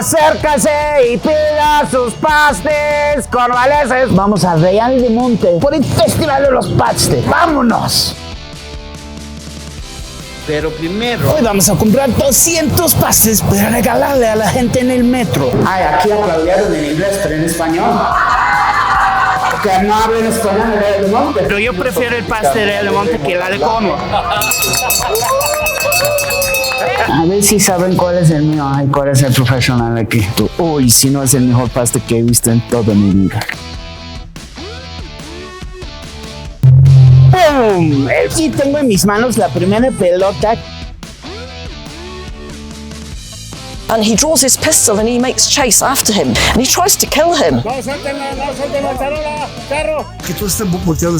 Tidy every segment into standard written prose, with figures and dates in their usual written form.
Acércase y pida sus pastes corvaleses. Vamos a Real de Monte por el Festival de los Pastes. ¡Vámonos! Pero primero, hoy vamos a comprar 200 pastes para regalarle a la gente en el metro. Ay, aquí aplaudieron en inglés, pero en español. Que no hablen español en Real de Monte. pero yo prefiero el paste de Real de Monte que la de Como. A ver si saben cuál es el mío. Ay, cuál es el profesional aquí. Uy, si no es el mejor paste que he visto en toda mi vida. ¡Pum! Aquí tengo en mis manos la primera pelota. And he draws his pistol and he makes chase after him and he tries to kill him. Que tú estás volteando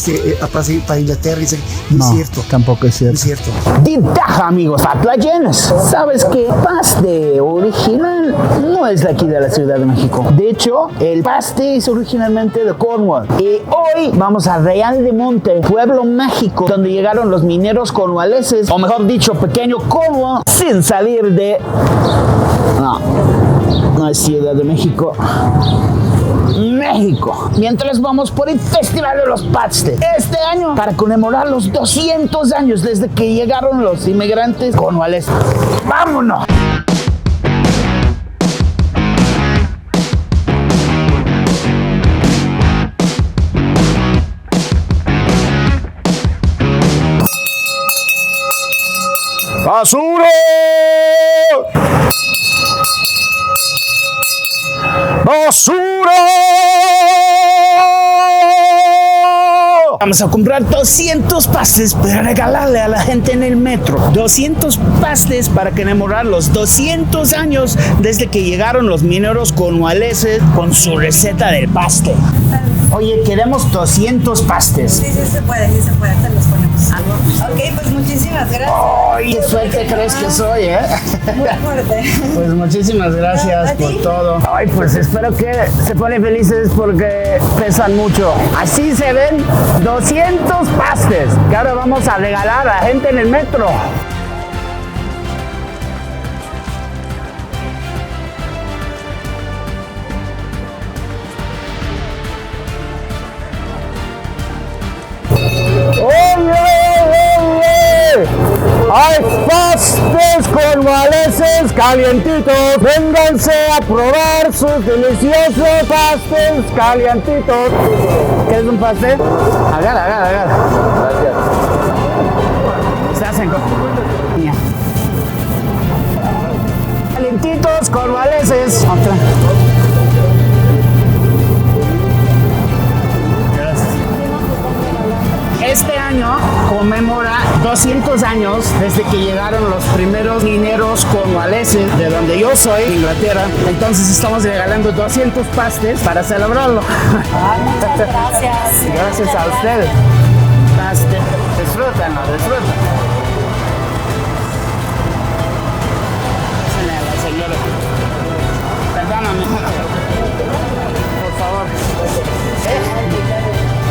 para Inglaterra y dice, no es cierto. Tampoco es cierto. No es cierto. Ventaja, amigos patlayenes. Sabes que el paste original no es de aquí de la Ciudad de México. De hecho, el paste es originalmente de Cornwall. Y hoy vamos a Real de Monte, pueblo mágico, donde llegaron los mineros cornwalleses, o mejor dicho, pequeño Cornwall, sin salir de... No es Ciudad de México. México. Mientras vamos por el Festival de los Pastes este año para conmemorar los 200 años desde que llegaron los inmigrantes cornwalleses. ¡Vámonos! ¡Basura! ¡Basura! Vamos a comprar 200 pastes para regalarle a la gente en el metro. 200 pastes para conmemorar los 200 años desde que llegaron los mineros cornwalleses con su receta del paste. Oye, queremos 200 pastes. Sí se puede, te los ponemos. Ok, pues muchísimas gracias. ¡Ay, qué suerte crees que soy, Muy fuerte. Pues muchísimas gracias por todo. Ay, pues espero que se ponen felices porque pesan mucho. Así se ven 200 pastes que ahora vamos a regalar a la gente en el metro. ¡Hay pastes cornwalleses calientitos! ¡Vénganse a probar sus deliciosos pastes calientitos! ¿Quieres un pastel? Agarra. Gracias. Se hacen con... Calientitos cornwalleses. Otra. Este año conmemora 200 años desde que llegaron los primeros mineros cornwalleses de donde yo soy, Inglaterra. Entonces estamos regalando 200 pastes para celebrarlo. Muchas gracias. Gracias a ustedes. Disfrútenlo. La señora. Perdóname. Por favor.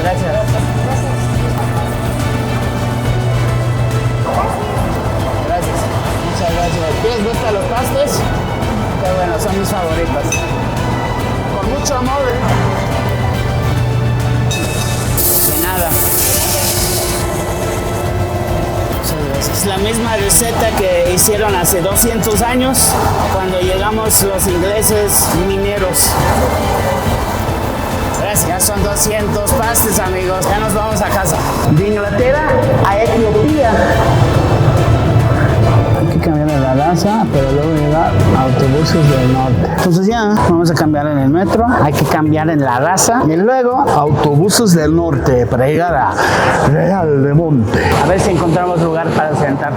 Gracias. Muchas gracias. ¿Les gustan los pastes? Qué bueno, son mis favoritos. Con mucho amor. De nada. Es la misma receta que hicieron hace 200 años cuando llegamos los ingleses mineros. Gracias. Ya son 200 pastes, amigos. Ya nos vamos a casa. De Inglaterra a Etiopía. Hay que cambiar la raza, pero luego llegar a autobuses del norte. Entonces ya vamos a cambiar en el metro, hay que cambiar en la raza y luego autobuses del norte para llegar a Real de Monte. A ver si encontramos lugar para sentar.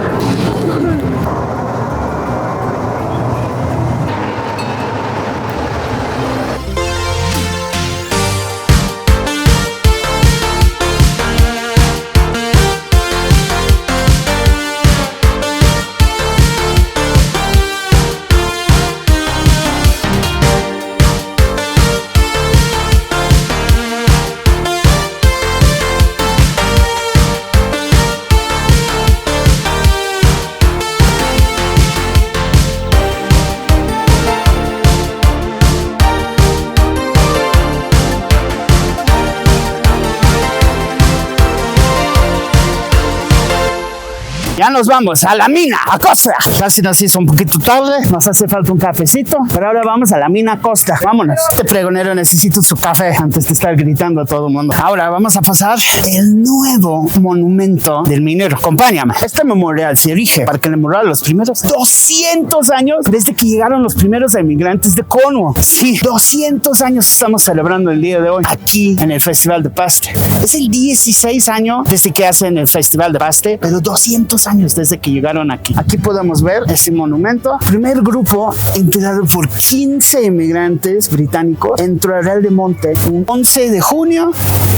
Ya nos vamos a la mina, Acosta. Casi nos hizo un poquito tarde, nos hace falta un cafecito, pero ahora vamos a la mina Acosta. Vámonos. Este pregonero necesita su café antes de estar gritando a todo el mundo. Ahora vamos a pasar el nuevo monumento del minero. Acompáñame. Este memorial se erige para conmemorar los primeros 200 años desde que llegaron los primeros emigrantes de Cornwall. Sí, 200 años estamos celebrando el día de hoy aquí en el Festival de Paste. Es el 16 año desde que hacen el Festival de Paste, pero 200 años desde que llegaron aquí. Aquí podemos ver ese monumento. Primer grupo integrado por 15 inmigrantes británicos entró a Real de Monte el 11 de junio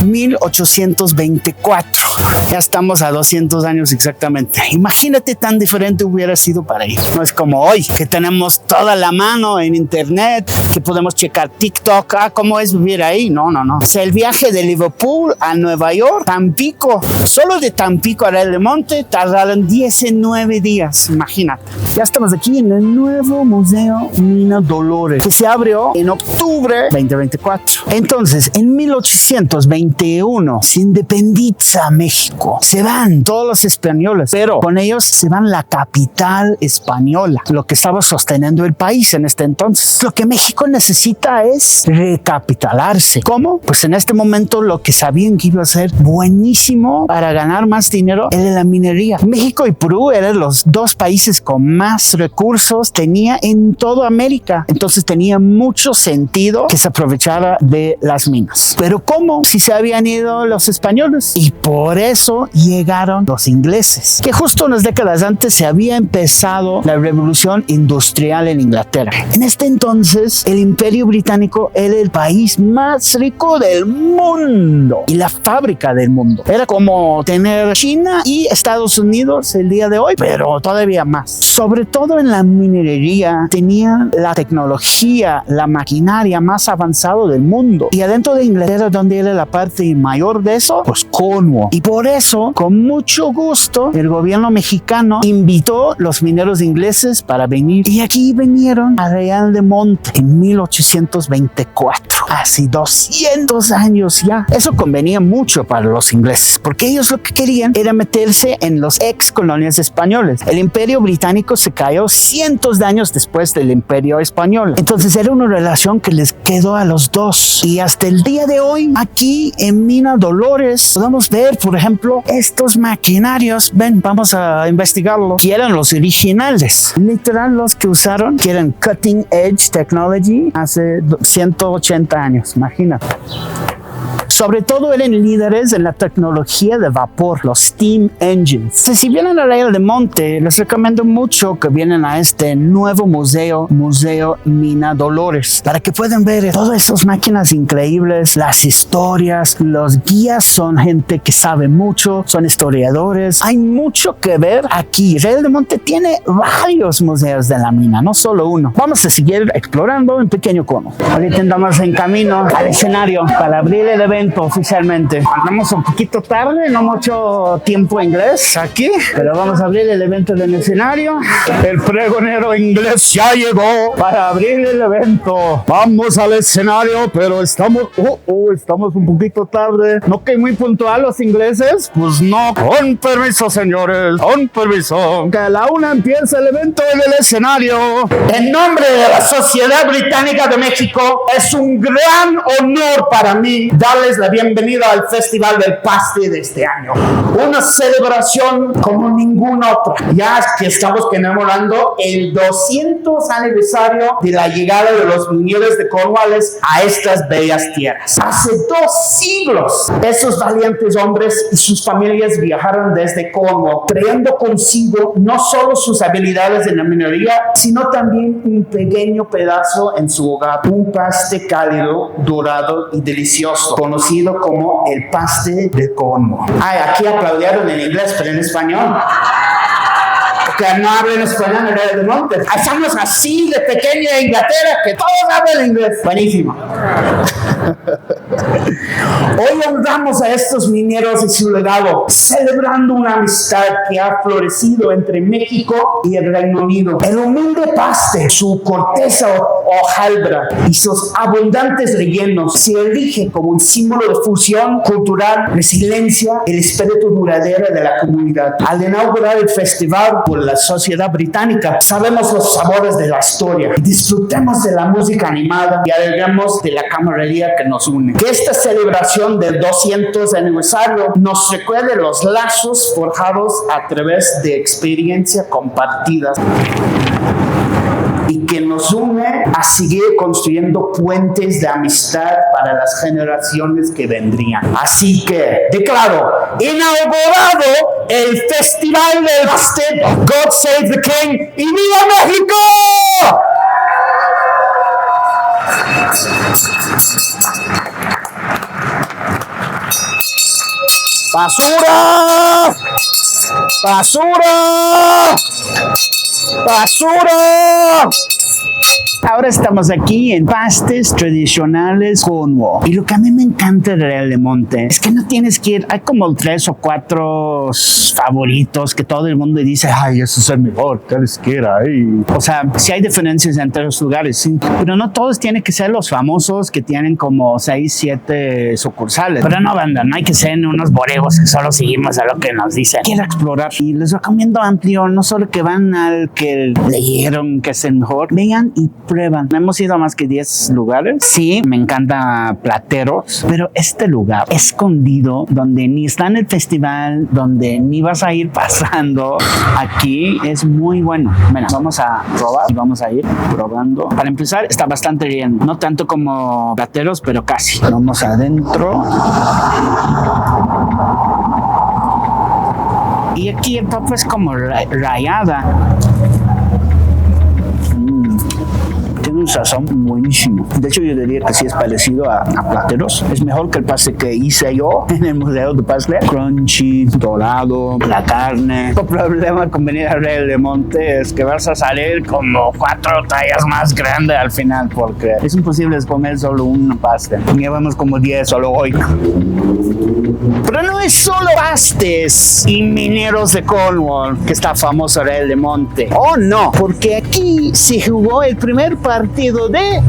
1824. Ya estamos a 200 años exactamente. Imagínate tan diferente hubiera sido para ellos. No es como hoy, que tenemos toda la mano en internet, que podemos checar TikTok. ¿Cómo es vivir ahí? No. O sea, el viaje de Liverpool a Nueva York, Tampico, solo de Tampico a Real de Monte tardaron 19 días. Imagínate. Ya estamos aquí en el nuevo Museo Mina Dolores, que se abrió en octubre 2024. Entonces, en 1821 se independiza México. Se van todos los españoles, pero con ellos se van la capital española, lo que estaba sosteniendo el país en este entonces. Lo que México necesita es recapitalarse. ¿Cómo? Pues en este momento lo que sabían que iba a ser buenísimo para ganar más dinero era la minería. México y Perú eran los dos países con más recursos tenía en toda América. Entonces tenía mucho sentido que se aprovechara de las minas. Pero ¿cómo? Si se habían ido los españoles. Y por eso llegaron los ingleses, que justo unas décadas antes se había empezado la revolución industrial en Inglaterra. En este entonces el Imperio Británico era el país más rico del mundo y la fábrica del mundo. Era como tener China y Estados Unidos el día de hoy, pero todavía más. Sobre todo en la minería tenían la tecnología, la maquinaria más avanzada del mundo. Y adentro de Inglaterra, donde era la parte mayor de eso, pues Cornwall. Y por eso, con mucho gusto, el gobierno mexicano invitó los mineros ingleses para venir. Y aquí vinieron a Real de Monte en 1824. Hace 200 años ya. Eso convenía mucho para los ingleses, porque ellos lo que querían era meterse en los ex colonias españoles. El Imperio Británico se cayó cientos de años después del Imperio Español. Entonces era una relación que les quedó a los dos. Y hasta el día de hoy, aquí en Mina Dolores, podemos ver, por ejemplo, estos maquinarios. Ven, vamos a investigarlo. Que eran los originales. Literal, los que usaron, que eran cutting edge technology hace 180 años. Imagínate. Sobre todo eran líderes en la tecnología de vapor, los steam engines. Si vienen a Real de Monte, les recomiendo mucho que vienen a este nuevo museo Mina Dolores, para que puedan ver todas esas máquinas increíbles, las historias. Los guías son gente que sabe mucho, son historiadores. Hay mucho que ver aquí. Real de Monte tiene varios museos de la mina, no solo uno. Vamos a seguir explorando en Pequeño Cono. Ahorita andamos en camino al escenario para abrir el evento oficialmente. Andamos un poquito tarde, no mucho tiempo inglés aquí, pero vamos a abrir el evento en el escenario. El pregonero inglés ya llegó para abrir el evento. Vamos al escenario, pero estamos un poquito tarde. ¿No que muy puntual los ingleses? Pues no. Con permiso, señores, con permiso. Que a la 1 empieza el evento en el escenario. En nombre de la Sociedad Británica de México, es un gran honor para mí darles la bienvenida al Festival del Paste de este año. Una celebración como ninguna otra, ya que estamos conmemorando el 200 aniversario de la llegada de los mineros de Cornwall a estas bellas tierras. Hace 2 siglos, esos valientes hombres y sus familias viajaron desde Cornwall, trayendo consigo no solo sus habilidades en la minería, sino también un pequeño pedazo en su hogar, un paste cálido, dorado y delicioso, conocido como el paste de Cornwall. Aquí aplaudieron en inglés, pero en español. Que no hablen español en Real de Monte. Estamos así de pequeña Inglaterra que todos hablan inglés. Buenísimo. Hoy honramos a estos mineros y su legado, celebrando una amistad que ha florecido entre México y el Reino Unido. El humilde paste, su corteza hojaldra y sus abundantes rellenos se erige como un símbolo de fusión cultural, resiliencia y el espíritu duradero de la comunidad. Al inaugurar el festival por la Sociedad Británica, sabemos los sabores de la historia y disfrutemos de la música animada y alegremos de la camaradería que nos une. Que esta celebración del 200 aniversario nos recuerde los lazos forjados a través de experiencias compartidas y que nos une a seguir construyendo puentes de amistad para las generaciones que vendrían. Así que declaro inaugurado el Festival del Pastel. God Save the King y ¡Viva México! ¡Basura! ¡Basura! ¡Basura! Ahora estamos aquí en pastes tradicionales Cornwall. Y lo que a mí me encanta de Real de Monte es que no tienes que ir. Hay como 3 o 4 favoritos que todo el mundo dice, ay, ese es el mejor, tienes que ir ahí. O sea, sí hay diferencias entre los lugares, sí, pero no todos tienen que ser los famosos que tienen como 6, 7 sucursales. Pero no, banda, no hay que ser unos borregos que solo seguimos a lo que nos dicen. Quiero explorar y les recomiendo amplio, no solo que van al que leyeron que es el mejor, vengan y prueban. No hemos ido a más que 10 lugares. Sí, me encanta Plateros, pero este lugar escondido, donde ni está en el festival, donde ni vas a ir pasando, aquí es muy bueno. Bueno, vamos a probar y vamos a ir probando. Para empezar, está bastante bien. No tanto como Plateros, pero casi. Vamos adentro. Y aquí el papa es como rayada. Tiene un sazón buenísimo. De hecho, yo diría que sí es parecido a Plateros. Es mejor que el pastel que hice yo en el Museo de Pastel. Crunchy, dorado, la carne. El problema con venir a Real de Monte es que vas a salir como 4 tallas más grande al final, porque es imposible comer solo un pastel. Llevamos como 10 solo hoy. Pero no es solo pastes y mineros de Cornwall que está famoso Real de Monte. Oh no, porque aquí se jugó el primer partido de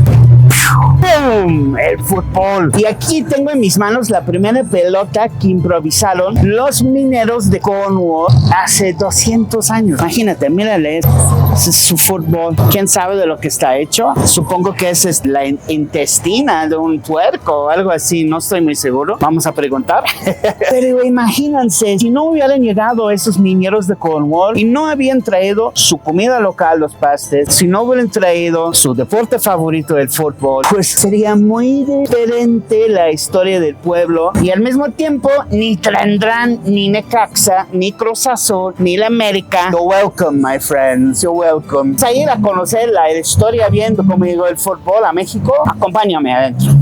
¡pum! El fútbol. Y aquí tengo en mis manos la primera pelota que improvisaron los mineros de Cornwall hace 200 años. Imagínate, mírale, ese es su fútbol. ¿Quién sabe de lo que está hecho? Supongo que es la intestina de un puerco o algo así, no estoy muy seguro. Vamos a preguntar. Pero imagínense, si no hubieran llegado esos mineros de Cornwall y no habían traído su comida local, los pastes, si no hubieran traído su deporte favorito, el fútbol, pues sería muy diferente la historia del pueblo y al mismo tiempo ni Tendrán, ni Necaxa, ni Cruz Azul, ni la América. You're welcome, my friends, you're welcome. Vamos a ir a conocer la historia viendo cómo llegó el fútbol a México. Acompáñame adentro.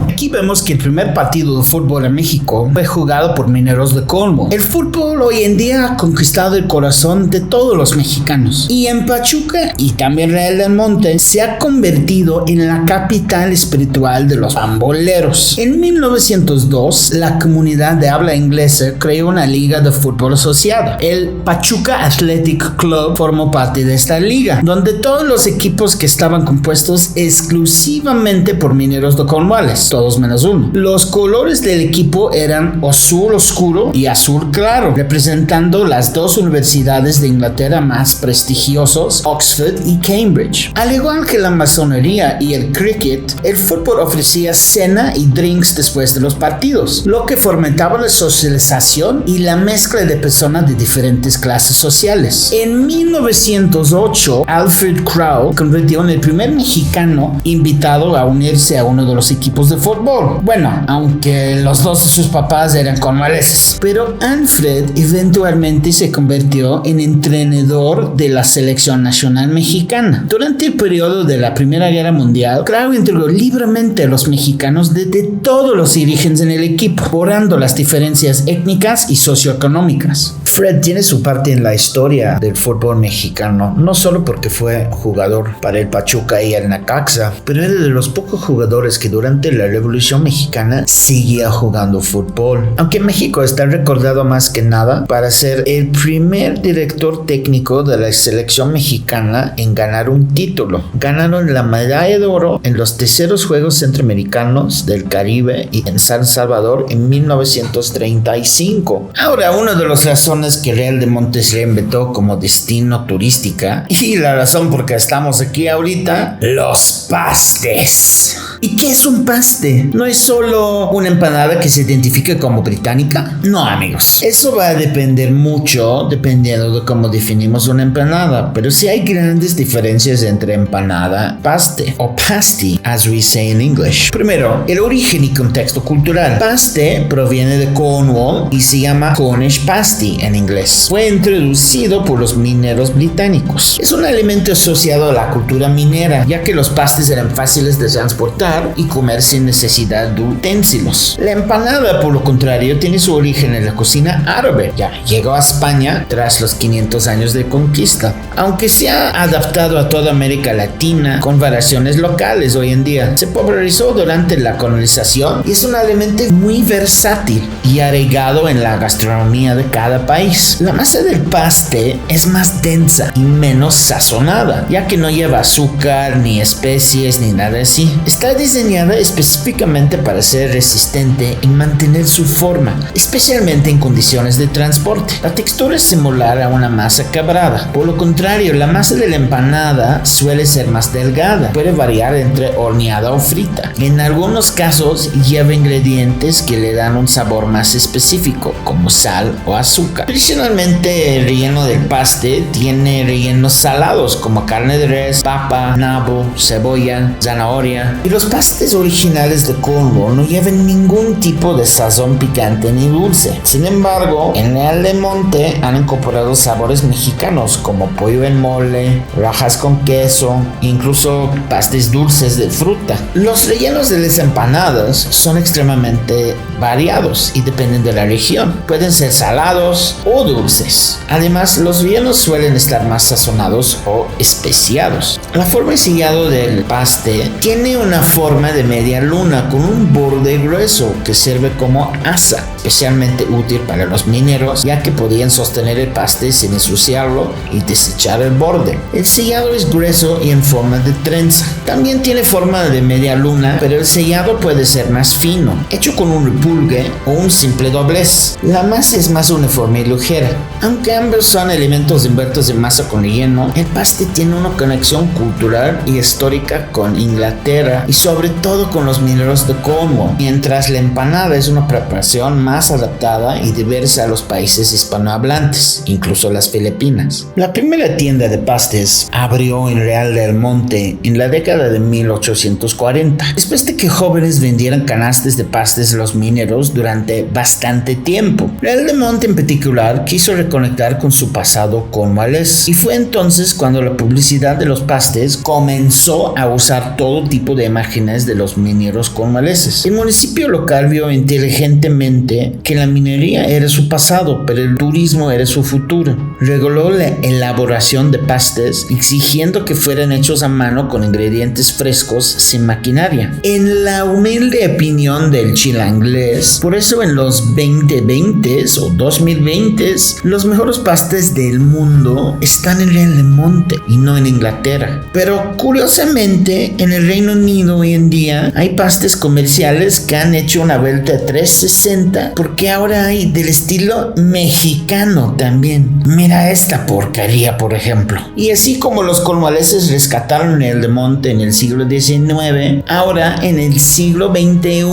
Aquí vemos que el primer partido de fútbol en México fue jugado por mineros de Cornwall. El fútbol hoy en día ha conquistado el corazón de todos los mexicanos. Y en Pachuca y también Real del Monte se ha convertido en la capital espiritual de los pamboleros. En 1902, la comunidad de habla inglesa creó una liga de fútbol asociada. El Pachuca Athletic Club formó parte de esta liga, donde todos los equipos que estaban compuestos exclusivamente por mineros de Cornwall, todos menos uno. Los colores del equipo eran azul oscuro y azul claro, representando las dos universidades de Inglaterra más prestigiosos, Oxford y Cambridge. Al igual que la masonería y el cricket, el fútbol ofrecía cena y drinks después de los partidos, lo que fomentaba la socialización y la mezcla de personas de diferentes clases sociales. En 1908, Alfred Crowe convirtió en el primer mexicano invitado a unirse a uno de los equipos de fútbol. fútbol. Bueno, aunque los dos de sus papás eran cornualeses. Pero Alfred eventualmente se convirtió en entrenador de la selección nacional mexicana. Durante el periodo de la Primera Guerra Mundial, Cravo entregó libremente a los mexicanos desde todos los orígenes en el equipo, borrando las diferencias étnicas y socioeconómicas. Fred tiene su parte en la historia del fútbol mexicano, no solo porque fue jugador para el Pachuca y el Necaxa, pero era de los pocos jugadores que durante la Revolución Mexicana seguía jugando fútbol. Aunque México está recordado más que nada para ser el primer director técnico de la selección mexicana en ganar un título. Ganaron la medalla de oro en los terceros Juegos Centroamericanos del Caribe y en San Salvador en 1935. Ahora, una de las razones que Real de Monte se reinventó como destino turística, y la razón por que estamos aquí ahorita, los pastes. ¿Y qué es un paste? ¿No es solo una empanada que se identifica como británica? No, amigos. Eso va a depender mucho dependiendo de cómo definimos una empanada, pero sí hay grandes diferencias entre empanada, paste o pasty, as we say in English. Primero, el origen y contexto cultural. Paste proviene de Cornwall y se llama Cornish pasty en inglés. Fue introducido por los mineros británicos. Es un alimento asociado a la cultura minera, ya que los pastes eran fáciles de transportar y comer sin necesidad de utensilios. La empanada, por lo contrario, tiene su origen en la cocina árabe. Ya llegó a España tras los 500 años de conquista, aunque se ha adaptado a toda América Latina con variaciones locales hoy en día. Se popularizó durante la colonización y es un alimento muy versátil y arraigado en la gastronomía de cada país. La masa del paste es más densa y menos sazonada, ya que no lleva azúcar, ni especies, ni nada así. Está diseñada específicamente para ser resistente y mantener su forma, especialmente en condiciones de transporte. La textura es similar a una masa quebrada. Por lo contrario, la masa de la empanada suele ser más delgada. Puede variar entre horneada o frita. En algunos casos lleva ingredientes que le dan un sabor más específico, como sal o azúcar. Tradicionalmente, el relleno del paste tiene rellenos salados como carne de res, papa, nabo, cebolla, zanahoria. Y los pastes originales de Cornwall no llevan ningún tipo de sazón picante ni dulce. Sin embargo, en Real de Monte han incorporado sabores mexicanos como pollo en mole, rajas con queso e incluso pastes dulces de fruta. Los rellenos de las empanadas son extremadamente variados y dependen de la región. Pueden ser salados o dulces. Además, los rellenos suelen estar más sazonados o especiados. La forma y sellado del paste tiene una forma de media luna con un borde grueso que sirve como asa, especialmente útil para los mineros, ya que podían sostener el paste sin ensuciarlo y desechar el borde. El sellado es grueso y en forma de trenza. También tiene forma de media luna, pero el sellado puede ser más fino, hecho con un repulgue o un simple doblez. La masa es más uniforme y ligera. Aunque ambos son elementos envueltos en masa con relleno, el paste tiene una conexión cultural y histórica con Inglaterra y sobre todo con los mineros de Cornwall, mientras la empanada es una preparación más adaptada y diversa a los países hispanohablantes, incluso las Filipinas. La primera tienda de pastes abrió en Real del Monte en la década de 1840, después de que jóvenes vendieran canastas de pastes a los mineros durante bastante tiempo. Real del Monte en particular quiso reconectar con su pasado cornwalés y fue entonces cuando la publicidad de los pastes comenzó a usar todo tipo de imágenes de los mineros cornwaleses. El municipio local vio inteligentemente que la minería era su pasado, pero el turismo era su futuro. Reguló la elaboración de pastes, exigiendo que fueran hechos a mano con ingredientes frescos sin maquinaria. En la humilde opinión del chilanglés, por eso en los 2020s o 2020s, los mejores pastes del mundo están en Real de Monte y no en Inglaterra. Pero curiosamente, en el Reino Unido hoy en día hay pastes comerciales que han hecho una vuelta a 360 porque ahora hay del estilo mexicano también. Mira esta porquería, por ejemplo. Y así como los cornwaleses rescataron el de Monte en el siglo XIX, ahora en el siglo XXI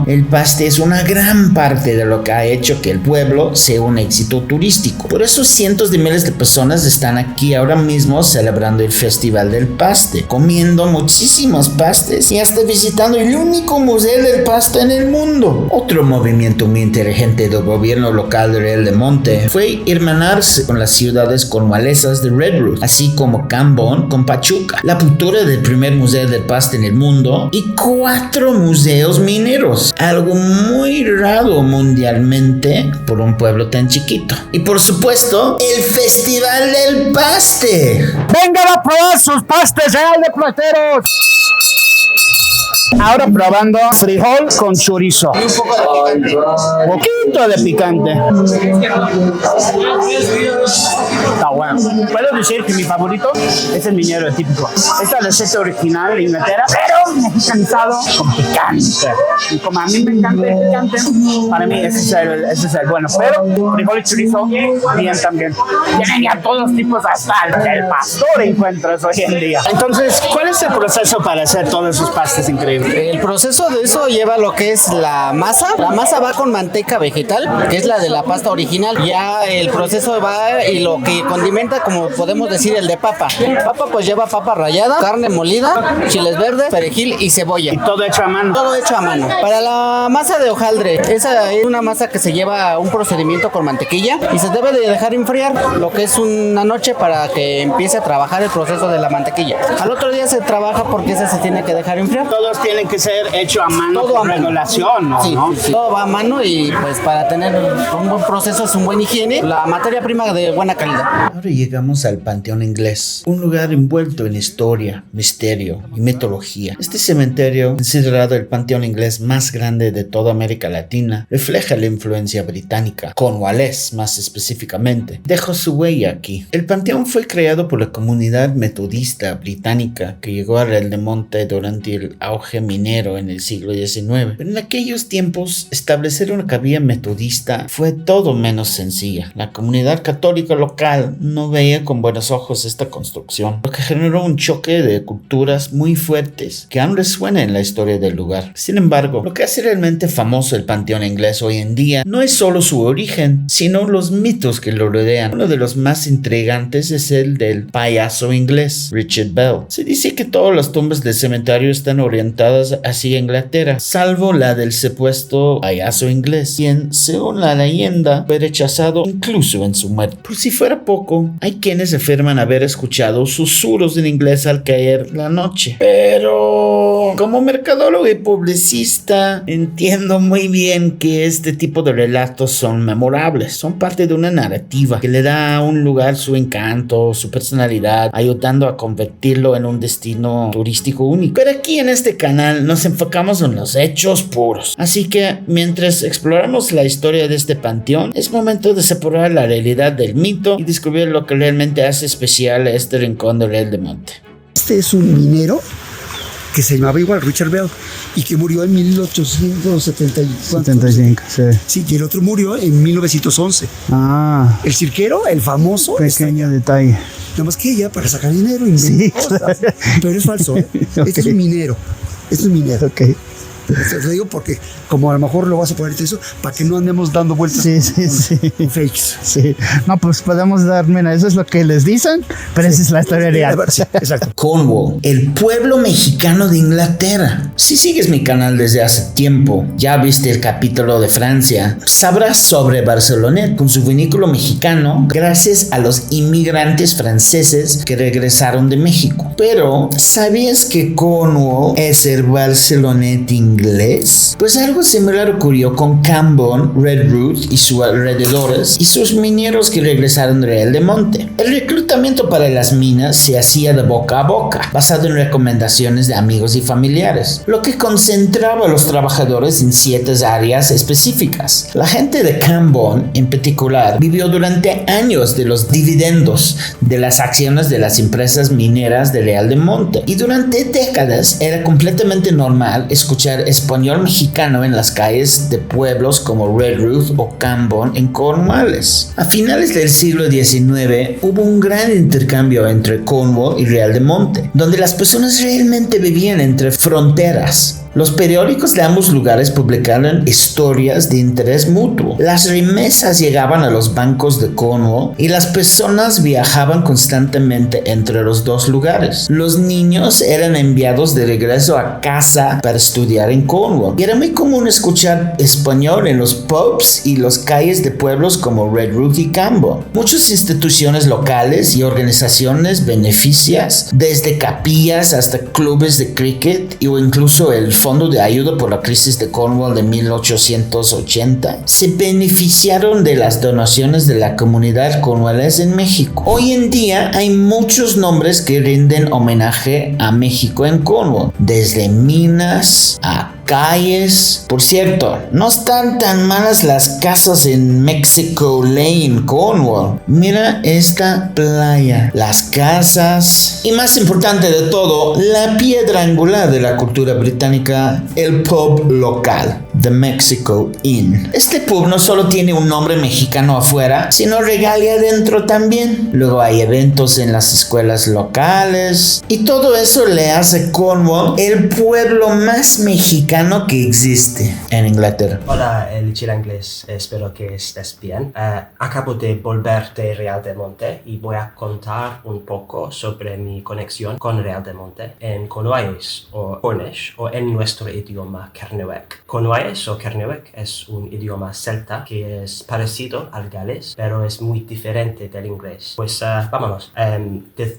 el paste es una gran parte de lo que ha hecho que el pueblo sea un éxito turístico. Por eso cientos de miles de personas están aquí ahora mismo celebrando el Festival del Paste, comiendo muchísimos pastes y está visitando el único museo del pasto en el mundo. Otro movimiento muy inteligente del gobierno local de Real de Monte fue hermanarse con las ciudades cornwalesas de Redruth, así como Cambon con Pachuca, la apertura del primer museo del pasto en el mundo y 4 museos mineros, algo muy raro mundialmente por un pueblo tan chiquito. Y por supuesto, el Festival del Paste. ¡Vengan a probar sus pastes Real de Plateros! Ahora probando frijol con chorizo. Y un poco de picante. Poquito de picante. Está bueno. Puedo decir que mi favorito es el minero típico. Es la receta original de Inglaterra, pero mexicanizado con picante. Y como a mí me encanta el picante, para mí ese es el bueno. Pero frijol y chorizo, bien también. Tienen ya todos los tipos, hasta el pastor encuentras hoy en día. Entonces, ¿cuál es el proceso para hacer todos esos pastes increíbles? El proceso de eso lleva lo que es la masa. La masa va con manteca vegetal, que es la de la pasta original. Ya el proceso va y lo que condimenta, como podemos decir, el de papa. Papa pues lleva papa rallada, carne molida, chiles verdes, perejil y cebolla. Y todo hecho a mano. Todo hecho a mano. Para la masa de hojaldre, esa es una masa que se lleva un procedimiento con mantequilla y se debe de dejar enfriar lo que es una noche para que empiece a trabajar el proceso de la mantequilla. Al otro día se trabaja porque esa se tiene que dejar enfriar. Todos tienen que ser hecho a mano, todo con a mano. regulación, ¿no? Sí, ¿no? sí, todo va a mano y pues para tener un buen proceso es un buen higiene, la materia prima de buena calidad. Ahora llegamos al Panteón Inglés, un lugar envuelto en historia, misterio y mitología. Este cementerio, considerado el panteón inglés más grande de toda América Latina, refleja la influencia británica, cornwalés más específicamente. Dejó su huella aquí. El panteón fue creado por la comunidad metodista británica que llegó a Real de Monte durante el auge minero en el siglo XIX. Pero en aquellos tiempos, establecer una capilla metodista fue todo menos sencilla. La comunidad católica local no veía con buenos ojos esta construcción, lo que generó un choque de culturas muy fuertes que aún resuena en la historia del lugar. Sin embargo, lo que hace realmente famoso el panteón inglés hoy en día no es solo su origen, sino los mitos que lo rodean. Uno de los más intrigantes es el del payaso inglés, Richard Bell. Se dice que todas las tumbas del cementerio están orientadas hacia Inglaterra, salvo la del supuesto payaso inglés, quien, según la leyenda, fue rechazado incluso en su muerte. Por si fuera poco, hay quienes afirman haber escuchado susurros en inglés al caer la noche. Pero como mercadólogo y publicista, entiendo muy bien que este tipo de relatos son memorables, son parte de una narrativa que le da a un lugar su encanto, su personalidad, ayudando a convertirlo en un destino turístico único. Pero aquí en este canal nos enfocamos en los hechos puros, así que mientras exploramos la historia de este panteón, es momento de separar la realidad del mito y descubrir lo que realmente hace especial a este rincón de Real de Monte. Este es un minero que se llamaba igual Richard Bell y que murió en 1875. 75, sí. Sí, y el otro murió en 1911. Ah, El cirquero, el famoso. pequeño detalle. Nada más que ella para sacar dinero y cosas. Pero es falso, ¿eh? Ok. Este es un minero. Este es un minero. Ok. Te lo digo porque como a lo mejor lo vas a poner eso para que no andemos dando vueltas con fakes. Sí. No, pues podemos dar, mira, eso es lo que les dicen, pero esa es la historia real. Sí, exacto. Cornwall, el pueblo mexicano de Inglaterra. Si sigues mi canal desde hace tiempo, ya viste el capítulo de Francia, sabrás sobre Barcelonet con su vinículo mexicano gracias a los inmigrantes franceses que regresaron de México. Pero, ¿sabías que Cornwall es el Barcelonet inglés? Pues algo similar ocurrió con Cambon, Redruth y sus alrededores y sus mineros que regresaron de Real de Monte. El reclutamiento para las minas se hacía de boca a boca, basado en recomendaciones de amigos y familiares, lo que concentraba a los trabajadores en ciertas áreas específicas. La gente de Cambon, en particular, vivió durante años de los dividendos de las acciones de las empresas mineras de Real de Monte, y durante décadas era completamente normal escuchar español mexicano en las calles de pueblos como Redruth o Cambon en Cornwallis. A finales del siglo XIX hubo un gran intercambio entre Cornwall y Real de Monte, donde las personas realmente vivían entre fronteras. Los periódicos de ambos lugares publicaron historias de interés mutuo. Las remesas llegaban a los bancos de Cornwall y las personas viajaban constantemente entre los dos lugares. Los niños eran enviados de regreso a casa para estudiar en Cornwall. Y era muy común escuchar español en los pubs y las calles de pueblos como Redruth y Campbell. Muchas instituciones locales y organizaciones beneficias, desde capillas hasta clubes de cricket o incluso el Fondo de Ayuda por la Crisis de Cornwall de 1880, se beneficiaron de las donaciones de la comunidad cornwallesa en México. Hoy en día hay muchos nombres que rinden homenaje a México en Cornwall, desde minas a calles. Por cierto, no están tan malas las casas en Mexico Lane, Cornwall. Mira esta playa, las casas y, más importante de todo, la piedra angular de la cultura británica, el pub local, The Mexico Inn. Este pub no solo tiene un nombre mexicano afuera, sino regalia adentro también. Luego hay eventos en las escuelas locales y todo eso le hace Cornwall el pueblo más mexicano que existe en Inglaterra. Hola, Lichira Inglés, espero que estés bien. Acabo de volver de Real de Monte y voy a contar un poco sobre mi conexión con Real de Monte en Cornualles o Cornish, o en nuestro idioma Cernuec. Cornualles o Cernuec es un idioma celta que es parecido al galés, pero es muy diferente del inglés. Pues vámonos. Desde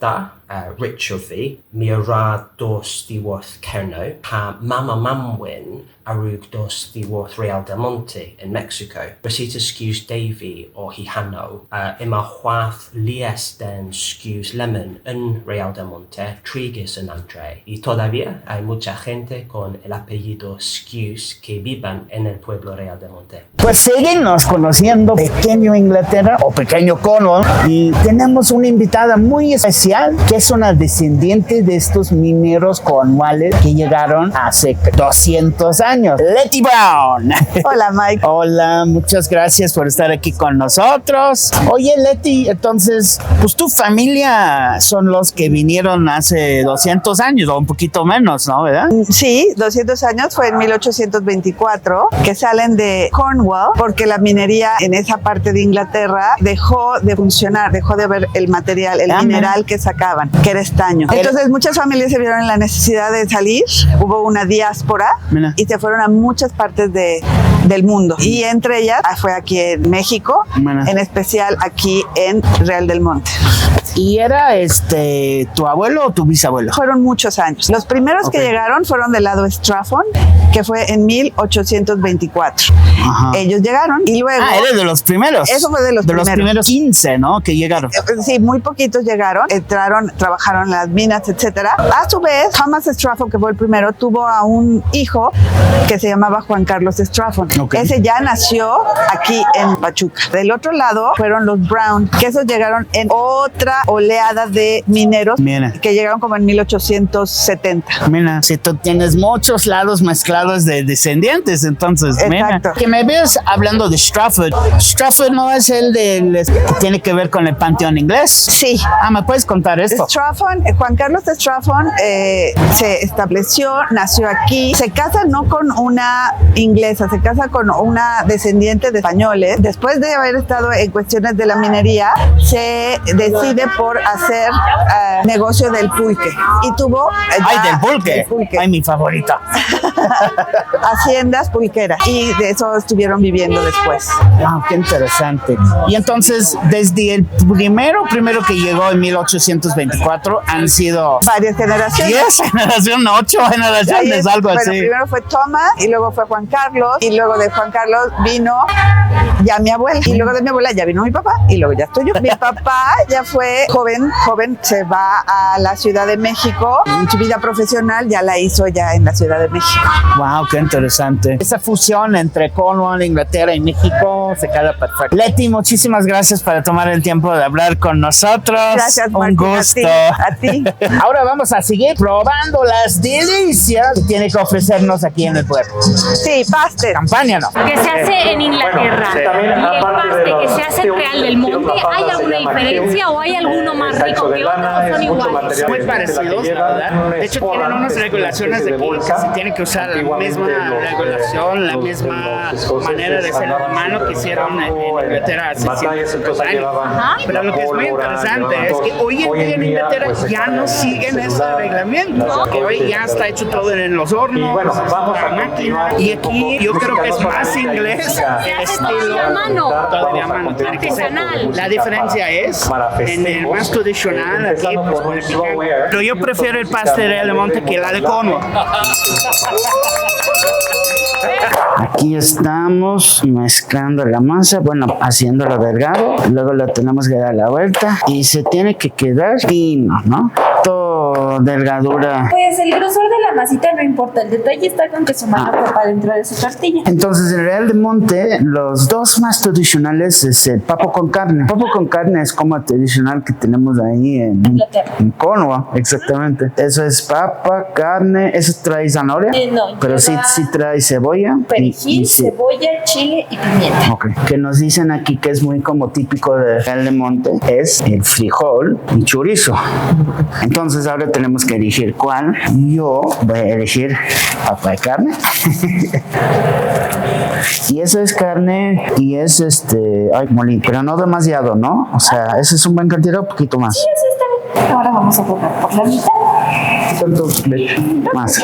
Richelfi, mi ra dos diwrth Cerno, ha Mamamamwin arug dos diwrth Real de Monte in Mexico. Recita skews Davy o Hihano, ima huath lies den skews Lemon en Real de Monte, Trigis en Andre. Y todavía hay mucha gente con el apellido Skews que viven en el pueblo Real de Monte. Pues síguenos conociendo Pequeño Inglaterra o Pequeño Cornwall, y tenemos una invitada muy especial que es una descendiente de estos mineros cornwalles que llegaron hace 200 años. Letty Brown. Hola, Mike. Hola, muchas gracias por estar aquí con nosotros. Oye, Letty, entonces, pues tu familia son los que vinieron hace 200 años o un poquito menos, ¿no? ¿Verdad? Sí, 200 años fue en 1824 que salen de Cornwall porque la minería en esa parte de Inglaterra dejó de funcionar, dejó de ver el material, el mineral que sacaban, que era estaño. Entonces muchas familias se vieron en la necesidad de salir, hubo una diáspora y se fueron a muchas partes del mundo, y entre ellas fue aquí en México, en especial aquí en Real del Monte. ¿Y era tu abuelo o tu bisabuelo? Fueron muchos años. Los primeros que llegaron fueron del lado Strafford, que fue en 1824. Ajá. Ellos llegaron y luego... ¿Eres de los primeros? Eso fue de los primeros 15, ¿no? Que llegaron. Sí, muy poquitos llegaron, entraron, trabajaron en las minas, etcétera. A su vez, Thomas Strafford, que fue el primero, tuvo a un hijo que se llamaba Juan Carlos Strafford. Okay. Ese ya nació aquí en Pachuca. Del otro lado fueron los Brown, que esos llegaron en otra oleada de mineros que llegaron como en 1870. Mira, si tú tienes muchos lados mezclados de descendientes, entonces, exacto. Que me ves hablando de Strafford. Strafford no es el que tiene que ver con el panteón inglés. Sí. ¿Me puedes contar esto? Strafford, Juan Carlos Strafford se estableció, nació aquí, se casa no con una inglesa, se casa con una descendiente de españoles. Después de haber estado en cuestiones de la minería, se decide por hacer negocio del pulque y tuvo del pulque. Ay, mi favorita. Haciendas pulqueras, y de eso estuvieron viviendo después. Wow, qué interesante. Y entonces, desde el primero que llegó en 1824 han sido varias generaciones. 10 generaciones, 8 generaciones, algo así. Primero fue Thomas, y luego fue Juan Carlos, y luego de Juan Carlos vino ya mi abuela, y luego de mi abuela ya vino mi papá, y luego ya estoy yo. Mi papá ya fue joven, se va a la Ciudad de México. Su vida profesional ya la hizo ya en la Ciudad de México. Wow, qué interesante. Esa fusión entre Cornwall, Inglaterra y México se queda perfecta. Letty, muchísimas gracias por tomar el tiempo de hablar con nosotros. Gracias, un gusto. A ti. Ahora vamos a seguir probando las delicias que tiene que ofrecernos aquí en el pueblo. Sí, pastel. Tania no. Que se hace en Inglaterra. sí. Y el paste que se hace en Real del Monte, ¿hay alguna diferencia o hay alguno más rico que otro o son iguales? Muy parecidos, la verdad. De hecho, tienen unas regulaciones de aquí que se tiene que usar la misma regulación, la misma manera de ser humano que hicieron en Inglaterra hace 150 años. Pero lo que es muy interesante es que hoy en día en Inglaterra ya no siguen ese reglamento, que hoy ya está hecho todo en los hornos, la máquina, y aquí yo creo que es más inglés el estilo. Todavía a mano, tiene que ser. La diferencia es, en el más tradicional, aquí pues pone picante. Pero yo prefiero el pastel de Real del Monte que la de Cornwall. Aquí estamos mezclando la masa, bueno, haciéndolo delgado, luego lo tenemos que dar la vuelta y se tiene que quedar fino, ¿no? Todo delgadura. Pues el grosor de la masita no importa, el detalle está con que su mano quepa dentro de su tortilla. Entonces, en Real del Monte, los dos más tradicionales es el papo con carne. El papo con carne es como el tradicional que tenemos ahí en Cornwall, exactamente. Eso es papa, carne, eso trae zanahoria, No, pero sí trae cebolla. Perejil, cebolla, chile y pimienta. Ok. Que nos dicen aquí que es muy como típico de Real del Monte es el frijol y chorizo. Entonces ahora tenemos que elegir cuál. Yo voy a elegir papa de carne. Y eso es carne y es molino, pero no demasiado, ¿no? O sea, ese es un buen cantidad, un poquito más. Sí, así está bien. Ahora vamos a poner por la mitad. Más.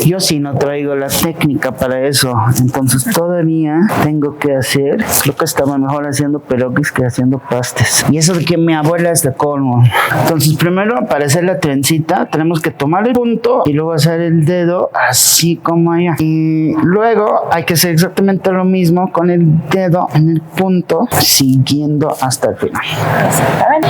Yo sí no traigo la técnica para eso, entonces todavía tengo que hacer, creo que estaba mejor haciendo pierogies que haciendo pastes. Y eso de que mi abuela es de Cornwall. Entonces primero, para hacer la trencita, tenemos que tomar el punto y luego hacer el dedo así como allá. Y luego hay que hacer exactamente lo mismo con el dedo en el punto, siguiendo hasta el final. Exactamente.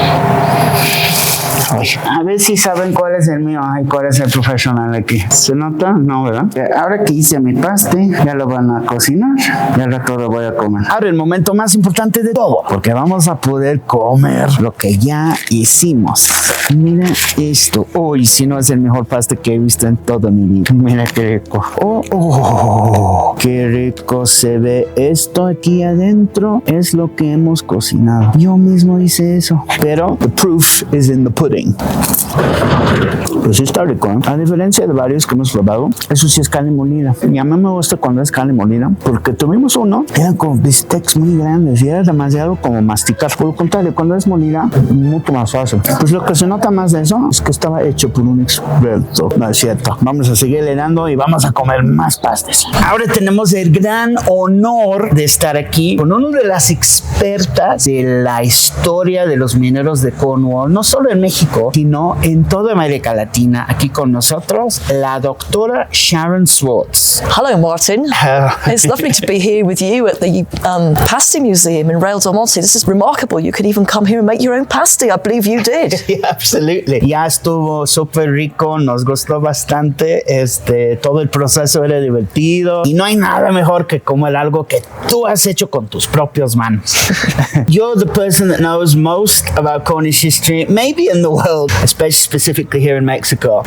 A ver si saben cuál es el mío y cuál es el profesional aquí. ¿Se nota? No, ¿verdad? Ahora que hice mi paste, ya lo van a cocinar y ahora todo voy a comer. Ahora el momento más importante de todo, porque vamos a poder comer lo que ya hicimos. Mira esto. Uy, si no es el mejor paste que he visto en toda mi vida. Mira qué rico. Qué rico se ve esto aquí adentro. Es lo que hemos cocinado. Yo mismo hice eso. Pero the proof is in the pudding. Pues está rico, ¿eh? A diferencia de varios que hemos probado, eso sí es carne molida. Y a mí me gusta cuando es carne molida, porque tuvimos uno, eran como bistecs muy grandes y era demasiado como masticar. Por lo contrario, cuando es molida, mucho más fácil. Pues lo que se nota más de eso es que estaba hecho por un experto. No es cierto. Vamos a seguir llenando y vamos a comer más pastes. Ahora tenemos el gran honor de estar aquí con una de las expertas de la historia de los mineros de Cornwall, no solo en México, sino en toda América Latina. Aquí con nosotros, la doctora Sharon Swartz. Hello, Martin. It's lovely to be here with you at the Pasty Museum in Real del Monte. This is remarkable. You could even come here and make your own pasty. I believe you did. Yeah, absolutely. Ya estuvo súper rico, nos gustó bastante. Todo el proceso era divertido y no hay nada mejor que comer algo que tú has hecho con tus propias manos. You're the person that knows most about Cornish history, maybe in the world, especially specifically here in Mexico.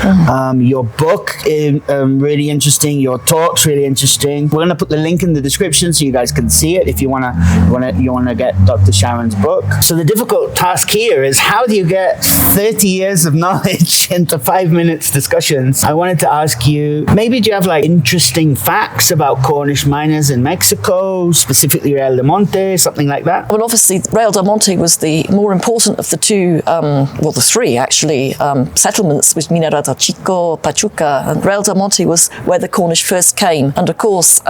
Your book is really interesting. Your talk's really interesting. We're gonna put the link in the description so you guys can see it if you wanna get Dr. Sharon's book. So the difficult task here is how do you get 30 years of knowledge into 5 minutes discussions? I wanted to ask you, maybe do you have like interesting facts about Cornish miners in Mexico, specifically Real del Monte, something like that? Well, obviously, Real del Monte was the more important of the two, the three actually, settlements, with Minera del Chico, Pachuca, and Real del Monte was where the Cornish first came. And of course,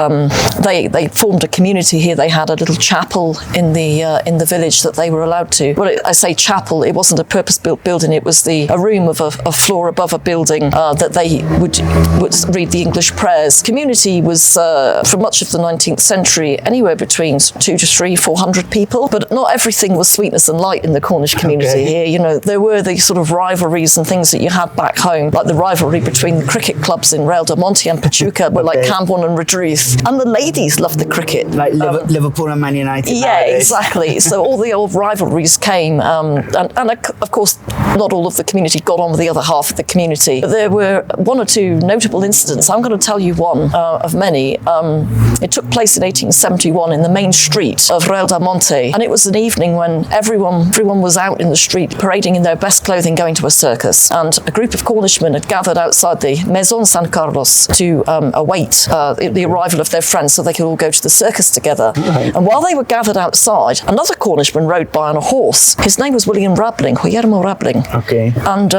they formed a community here. They had a little chapel in the village that they were allowed to. Well, I say chapel. It wasn't a purpose-built building. It was a room of a floor above a building that they would read the English prayers. Community was for much of the 19th century anywhere between 200 to 400 people. But not everything was sweetness and light in the Cornish community here. You know, there were the sort of rivalries and things that you had back home, like the rivalry between the cricket clubs in Real del Monte and Pachuca, but like Camborne and Redruth. And the ladies loved the cricket. Like Liverpool and Man United. Yeah, exactly. So all the old rivalries came, and of course, not all of the community got on with the other half of the community. But there were one or two notable incidents. I'm going to tell you one of many. It took place in 1871 in the main street of Real del Monte, and it was an evening when everyone was out in the street parading in their best clothing going to a circus, and a group of Cornishmen had gathered outside the Maison San Carlos to await the arrival of their friends so they could all go to the circus together. Right. And while they were gathered outside, another Cornishman rode by on a horse. His name was William Rabling, Guillermo Rabling. Okay. And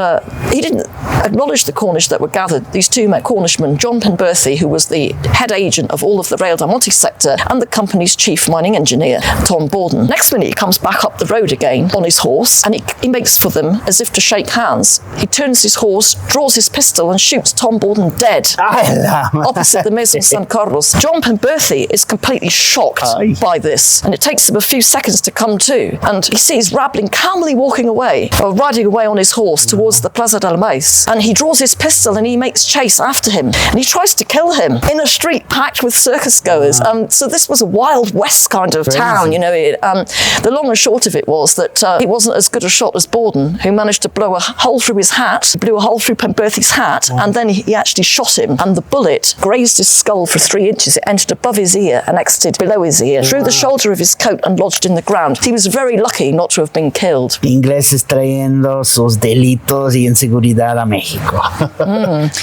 he didn't acknowledge the Cornish that were gathered. These two Cornishmen, John Penberthy, who was the head agent of all of the Real del Monte sector, and the company's chief mining engineer, Tom Borden. Next minute, he comes back up the road again on his horse, and he makes for them as if to shake hands. He turns his horse, draws his pistol, and shoots Tom Borden dead opposite the Maison San Carlos. John Penberthy is completely shocked by this, and it takes him a few seconds to come to, and he sees Rabling calmly walking away, or riding away on his horse towards the Plaza del Mais, and he draws his pistol and he makes chase after him, and he tries to kill him in a street packed with circus goers. So this was a Wild West kind of town, you know. The long and short of it was that he wasn't as good a shot as Borden, who managed to blow a hole through his hat, blew a hole through Penberthy's hat, and then he actually shot him, and the bullet grazed his skull for 3 inches. It entered above his ear and exited below his ear, through the shoulder of his coat and lodged in the ground. He was very lucky not to have been killed. Ingleses trayendo sus delitos y inseguridad a México.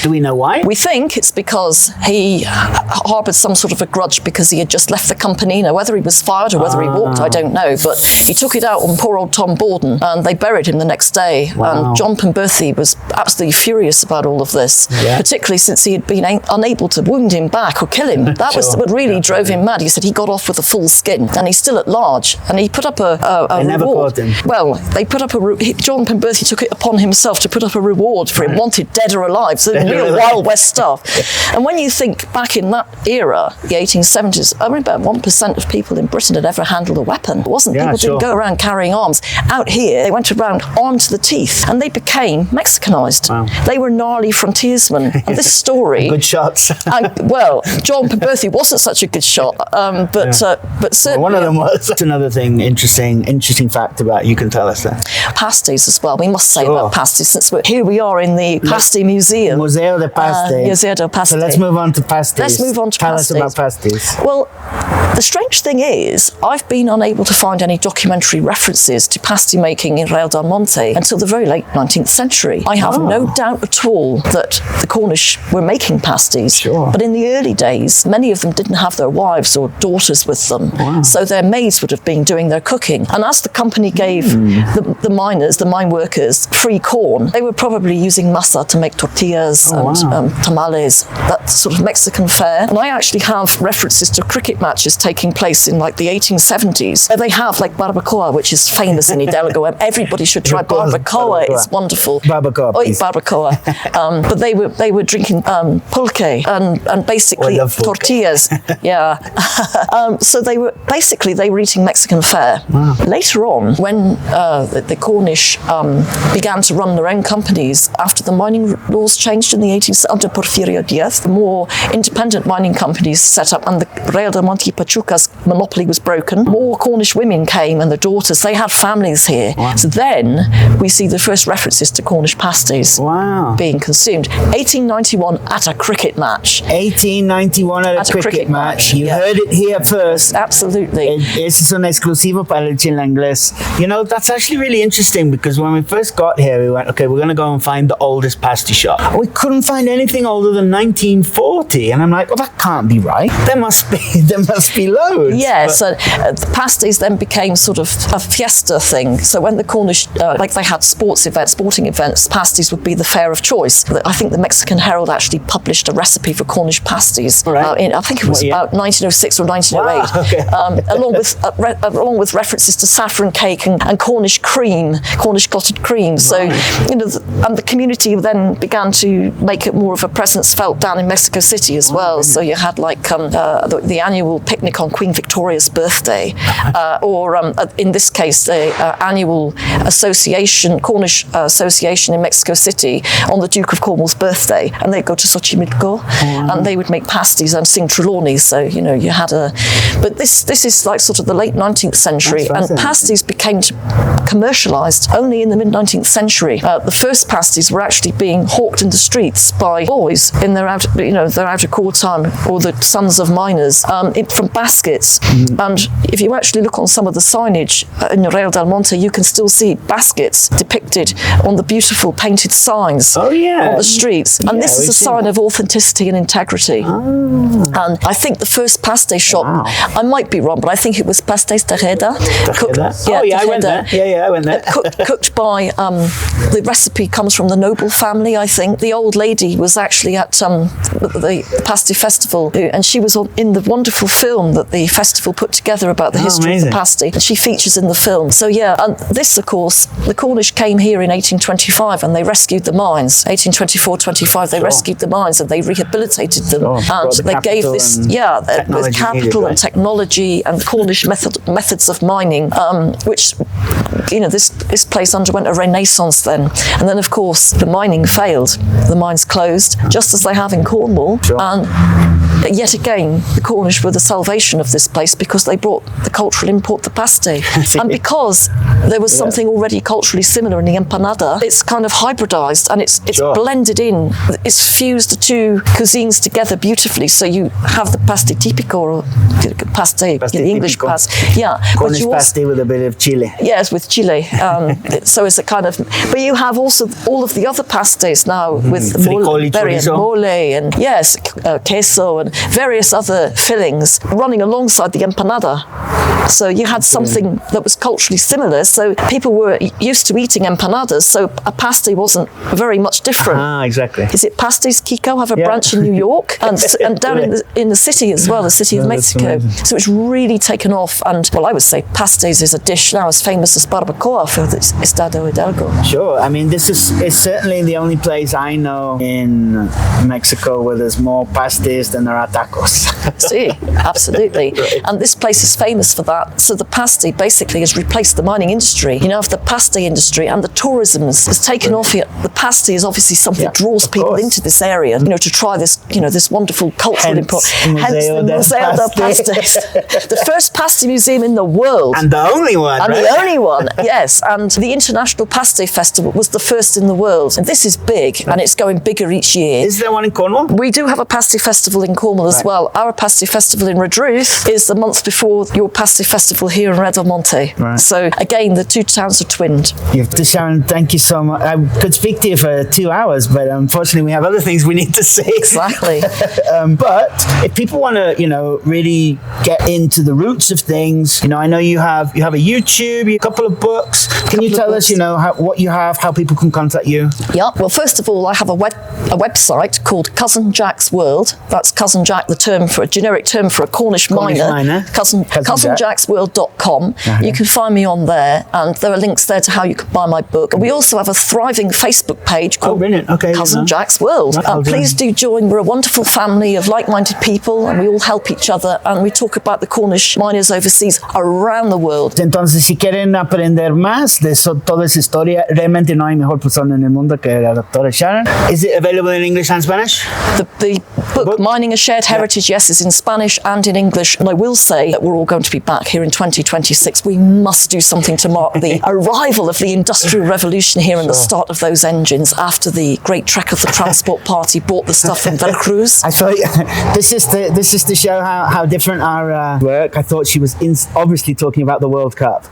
Do we know why? We think it's because he harboured some sort of a grudge because he had just left the company. Now, whether he was fired or whether he walked, I don't know, but he took it out on poor old Tom Borden, and they buried him the next day. And John Penberthy was absolutely furious about all of this, particularly since he had been unable to wound him back or kill him. That was what really drove him mad. He said he got off with a full skin, and he's still at large, and he put up a they never reward. caught him. Well, they put up John Penberthy took it upon himself to put up a reward for him, wanted dead or alive, so real Wild West stuff. And when you think back in that era, the 1870s, only about 1% of people in Britain had ever handled a weapon. It wasn't, people didn't go around carrying arms. Out here, they went around armed to the teeth, and they became Mexicanized. They were gnarly frontiersmen. And this story... Good shots. Well, John Penberthy wasn't such a good shot, but certainly... One of them was. That's another thing, interesting fact about, you can tell us that. Pasties as well. We must say about pasties, since here we are in the Pasty Museum. Museo de Pasty. Museo de Pasty. So let's move on to pasties. Let's move on to pasties. Tell us about pasties. Well, the strange thing is, I've been unable to find any documentary references to pasty making in Real del Monte until the very late 19th century. I have no doubt at all that the Cornish were making pasties, but in the early days, many of them didn't have their wives or daughters with them, so their maids would have been doing their cooking. And as the company gave the miners, the mine workers, free corn, they were probably using masa to make tortillas and tamales, that sort of Mexican fare. And I actually have references to cricket matches taking place in like the 1870s, where they have like barbacoa, which is famous in Hidalgo. Everybody should try barbacoa. It's wonderful. Barbacoa. Barbacoa. But they were drinking pulque and basically tortillas. So they were eating Mexican fare. Later on, when the Cornish began to run their own companies after the mining laws changed in the 18th under Porfirio Diaz, the more independent mining companies set up, and the Real del Monte Pachuca's monopoly was broken. More Cornish women came, and the daughters, they had families here. So then we see the first references to Cornish pasties being consumed. 1891 at a cricket match. 1891 at a cricket match. You heard it here first. Absolutely. Ese es un exclusivo para el Chile Inglés. You know, that's actually really interesting, because when we first got here, we went, okay, we're going to go and find the oldest pasty shop. We couldn't find anything older than 1940, and I'm like, well, that can't be right. There must be loads. Yes, the pasties then became sort of a fiesta thing. So when the Cornish, like they had sporting events, pasties would be the fare of choice. I think the Mexican Herald actually published a recipe for Cornish pasties in, I think it was about 1906 or 1908, along with references to saffron cake and Cornish cream, Cornish clotted cream. So, you know, and the community city then began to make it more of a presence felt down in Mexico City as well. So you had like the annual picnic on Queen Victoria's birthday, or in this case, the annual Cornish association in Mexico City on the Duke of Cornwall's birthday, and they'd go to Xochimilco, and they would make pasties and sing Trelawney. So you had but this is like sort of the late 19th century, and pasties became commercialised only in the mid 19th century. The first pasties were actually being hawked in the streets by boys in their outer core time, or the sons of miners, from baskets. And if you actually look on some of the signage in Real del Monte, you can still see baskets depicted on the beautiful painted signs on the streets. And this is a sign of authenticity and integrity. And I think the first paste shop, I might be wrong, but I think it was Pastéis Tejeda. I went there. I went there. Cooked by, the recipe comes from the Noble family, I think. The old lady was actually at the Pasty Festival, and she was in the wonderful film that the festival put together about the history of the pasty, and she features in the film. So and this, of course, the Cornish came here in 1825 and they rescued the mines. 1824-25, they rescued the mines and they rehabilitated them, and they gave this, with capital and technology and Cornish methods of mining, which, this place underwent a renaissance then. And then, of course, the mining failed. The mines closed, just as they have in Cornwall. And yet again, the Cornish were the salvation of this place because they brought the cultural import, the pasty. And because there was something already culturally similar in the empanada, it's kind of hybridized and it's blended in. It's fused the two cuisines together beautifully. So you have the pasty típico, or pasty, the English pasty. Cornish pasty with a bit of chile. Yes, with chile. So it's a kind of, but you have also all of the other pasties now with mole and queso and various other fillings running alongside the empanada. So you had something that was culturally similar. So people were used to eating empanadas. So a pasty wasn't very much different. Exactly. Is it Pasties Kiko? Have a branch in New York and down in the city as well, the city of Mexico. So it's really taken off. And I would say pasties is a dish now as famous as barbacoa for the Estado Hidalgo. Sure. I mean, it's certainly the only place I know in Mexico where there's more pasties than there are tacos. See, absolutely. And this place is famous for that. So the pasty basically has replaced the mining industry. If the pasty industry and the tourism has taken off here, the pasty is obviously something that draws people into this area, to try this, this wonderful cultural import. Hence the Museo del Pastis. The first pasty museum in the world. And the only one, the only one, yes. And the International Pasty Festival was the first in the world. And this is big, and it's going bigger each year. Is there one in Cornwall? We do have a pasty festival in Cornwall as well. Our pasty festival in Redruth is the month before your pasty festival here in Real del Monte. So again, the two towns are twinned. Sharon, thank you so much. I could speak to you for 2 hours, but unfortunately we have other things we need to say. Exactly. But if people want to, really get into the roots of things, I know you have a YouTube, a couple of books. Can you tell us, what you have, how people can contact you? Yeah. Well, first of all, I have a website called Cousin Jack's World. That's Cousin Jack, a generic term for a Cornish miner. CousinJacksWorld.com. You can find me on there, and there are links there to how you can buy my book. And we also have a thriving Facebook page called Cousin Jack's World. Please do join. We're a wonderful family of like-minded people, and we all help each other, and we talk about the Cornish miners overseas around the world. Entonces, si quieren aprender más de toda esa historia, realmente no hay mejor persona en el mundo que la doctora Sharon. Is it available in English and Spanish? The book, Mining a Shared Heritage, yes, is in Spanish and in English. And I will say that we're all going to be back here in 2026. We must do something to mark the arrival of the Industrial Revolution here and the start of those engines after the great trek of the Transport Party brought the stuff from Veracruz. I thought this is to show how different our work. I thought she was obviously talking about the World Cup.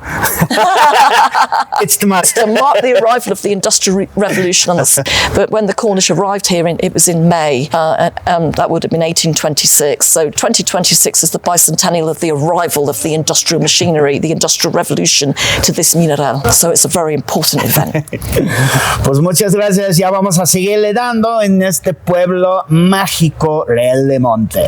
It's to mark the arrival of the Industrial Revolution. But when the Cornish arrived here, it was in May. That would have been 1826. So 2026 is the bicentennial of the arrival of the industrial machinery, the Industrial Revolution to this mineral. So it's a very important event. Pues muchas gracias. Ya vamos a seguirle dando en este pueblo mágico, Real del Monte.